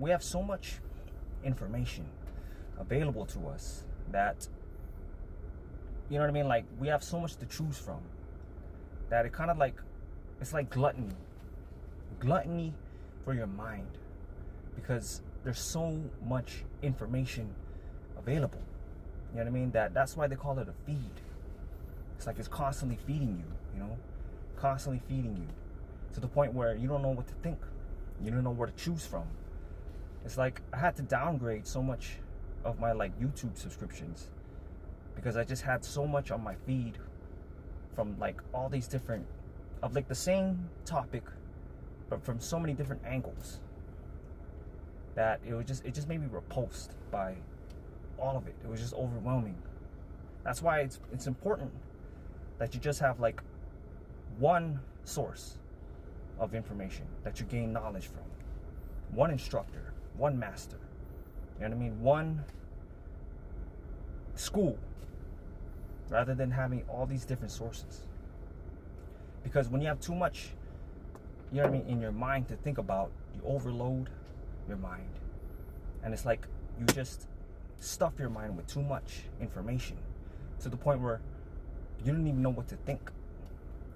we have so much information available to us that, you know what I mean? Like, we have so much to choose from that it kind of like, it's like gluttony. Gluttony for your mind, because there's so much information available. You know what I mean? That's why they call it a feed. It's like it's constantly feeding you, you know? Constantly feeding you to the point where you don't know what to think. You don't know where to choose from. It's like I had to downgrade so much of my like YouTube subscriptions because I just had so much on my feed from like all these different, of like the same topic, but from so many different angles that it just made me repulsed by all of it. It was just overwhelming. That's why it's important that you just have like one source of information that you gain knowledge from. One instructor, one master. You know what I mean? One school, rather than having all these different sources. Because when you have too much, you know what I mean, in your mind to think about, you overload your mind. And it's like you just stuff your mind with too much information to the point where you don't even know what to think.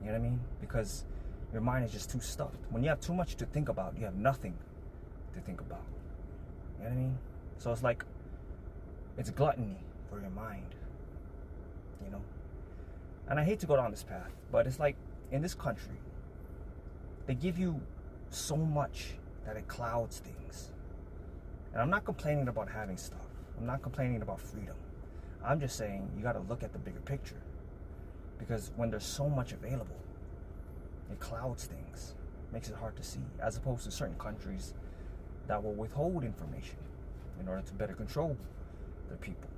You know what I mean? Because your mind is just too stuffed. When you have too much to think about, you have nothing to think about. You know what I mean? So it's like, it's gluttony for your mind, you know? And I hate to go down this path, but it's like, in this country, they give you so much that it clouds things. And I'm not complaining about having stuff. I'm not complaining about freedom. I'm just saying you got to look at the bigger picture. Because when there's so much available, it clouds things, makes it hard to see, as opposed to certain countries that will withhold information in order to better control their people.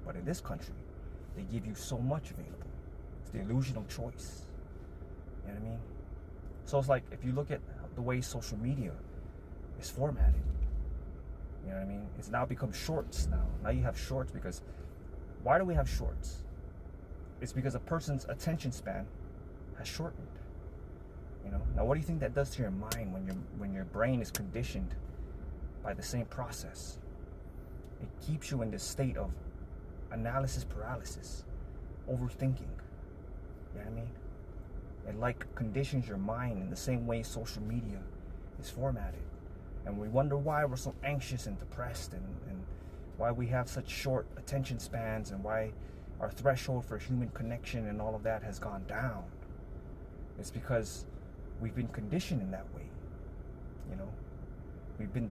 But in this country, they give you so much available. It's the illusion of choice. You know what I mean? So it's like, if you look at the way social media is formatted, you know what I mean? It's now become shorts now. Now you have shorts because, why do we have shorts? It's because a person's attention span has shortened. You know? Now what do you think that does to your mind when your brain is conditioned by the same process? It keeps you in this state of analysis paralysis, overthinking. You know what I mean? It like conditions your mind in the same way social media is formatted. And we wonder why we're so anxious and depressed, and why we have such short attention spans, and why our threshold for human connection and all of that has gone down. It's because we've been conditioned in that way. You know, we've been